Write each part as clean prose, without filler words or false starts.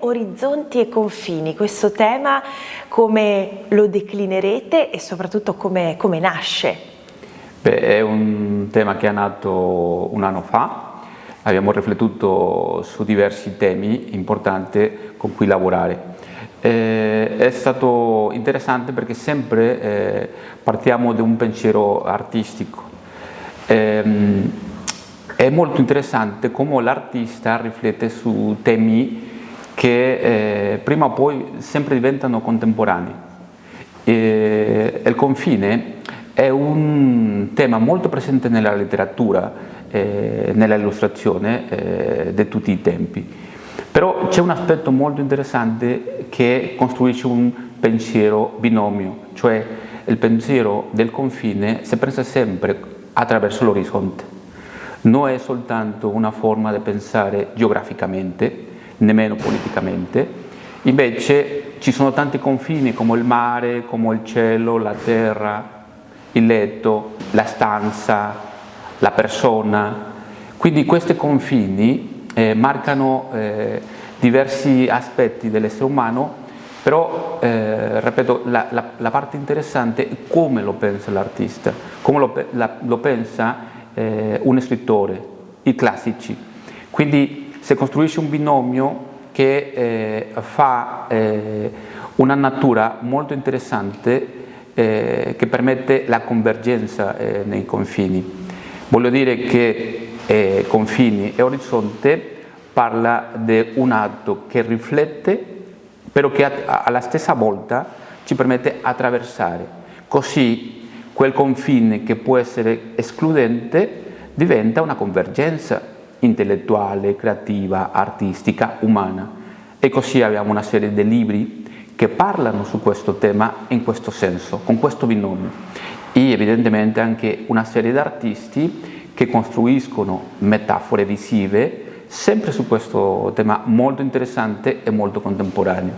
Orizzonti e confini, questo tema come lo declinerete e soprattutto come nasce? È un tema che è nato un anno fa, abbiamo riflettuto su diversi temi importanti con cui lavorare. È stato interessante perché sempre partiamo da un pensiero artistico. È molto interessante come l'artista riflette su temi che prima o poi sempre diventano contemporanei. Il confine è un tema molto presente nella letteratura, nella illustrazione di tutti i tempi. Però c'è un aspetto molto interessante che costruisce un pensiero binomio, cioè il pensiero del confine si pensa sempre attraverso l'orizzonte. Non è soltanto una forma di pensare geograficamente, nemmeno politicamente, invece ci sono tanti confini come il mare, come il cielo, la terra, il letto, la stanza, la persona. Quindi questi confini marcano diversi aspetti dell'essere umano, però, ripeto, la parte interessante è come lo pensa l'artista, come lo pensa un scrittore, i classici. Quindi si costruisce un binomio che fa una natura molto interessante che permette la convergenza nei confini. Voglio dire che confini e orizzonte parla di un atto che riflette, però che alla stessa volta ci permette di attraversare. Così quel confine che può essere escludente diventa una convergenza intellettuale, creativa, artistica, umana. E così abbiamo una serie di libri che parlano su questo tema in questo senso, con questo binomio. E evidentemente anche una serie di artisti che costruiscono metafore visive sempre su questo tema molto interessante e molto contemporaneo.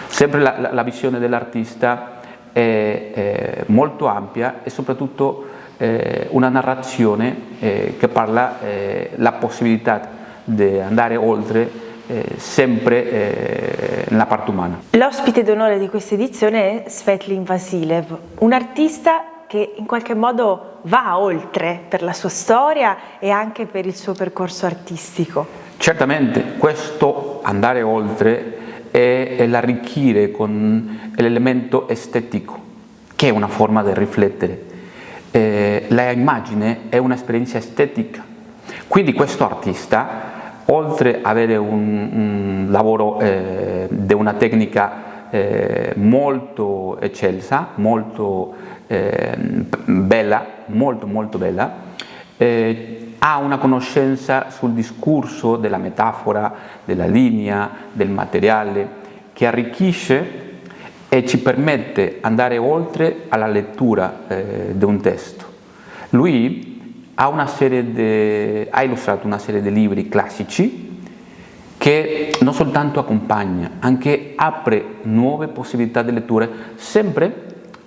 Sempre la visione dell'artista è molto ampia e soprattutto una narrazione che parla la possibilità di andare oltre sempre nella parte umana. L'ospite d'onore di questa edizione è Svetlin Vasilev, un artista che in qualche modo va oltre per la sua storia e anche per il suo percorso artistico. Certamente questo andare oltre è l'arricchire con l'elemento estetico, che è una forma di riflettere. La immagine è un'esperienza estetica, quindi questo artista, oltre ad avere un lavoro di una tecnica molto eccelsa, molto bella, molto bella, ha una conoscenza sul discorso della metafora, della linea, del materiale, che arricchisce e ci permette di andare oltre alla lettura di un testo. Lui ha illustrato una serie di libri classici che non soltanto accompagna, anche apre nuove possibilità di lettura, sempre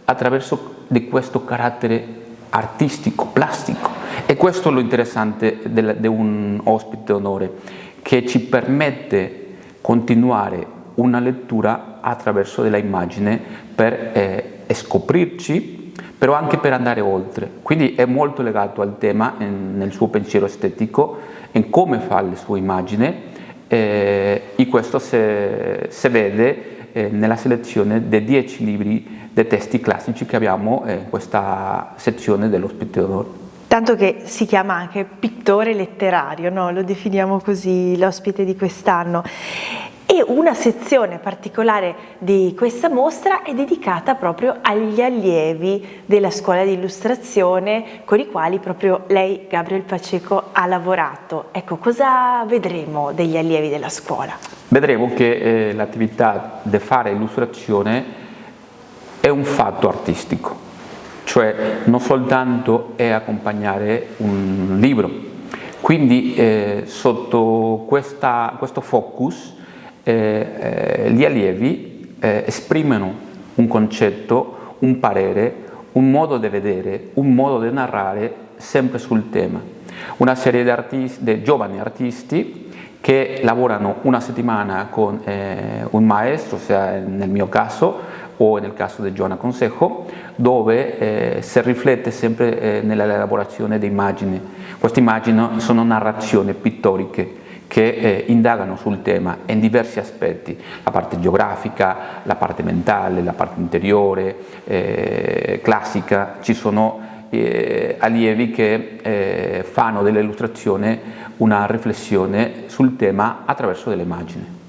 attraverso di questo carattere artistico, plastico. E questo è lo interessante di un ospite d'onore, che ci permette continuare una lettura attraverso della immagine per scoprirci, però anche per andare oltre. Quindi è molto legato al tema nel suo pensiero estetico, in come fa le sue immagini, e questo si vede nella selezione dei 10 libri dei testi classici che abbiamo in questa sezione dell'ospite d'onore. Tanto che si chiama anche pittore letterario, no? Lo definiamo così l'ospite di quest'anno. E una sezione particolare di questa mostra è dedicata proprio agli allievi della scuola di illustrazione con i quali proprio lei, Gabriel Pacheco, ha lavorato. Ecco, cosa vedremo degli allievi della scuola? Vedremo che l'attività di fare illustrazione è un fatto artistico, cioè non soltanto è accompagnare un libro. Quindi sotto questo focus gli allievi esprimono un concetto, un parere, un modo di vedere, un modo di narrare sempre sul tema. Una serie di giovani artisti che lavorano una settimana con un maestro, sia nel mio caso o nel caso di Joana Consejo, dove si riflette sempre nell'elaborazione di immagini. Queste immagini sono narrazioni pittoriche che indagano sul tema in diversi aspetti, la parte geografica, la parte mentale, la parte interiore, classica. Ci sono allievi che fanno dell'illustrazione una riflessione sul tema attraverso delle immagini.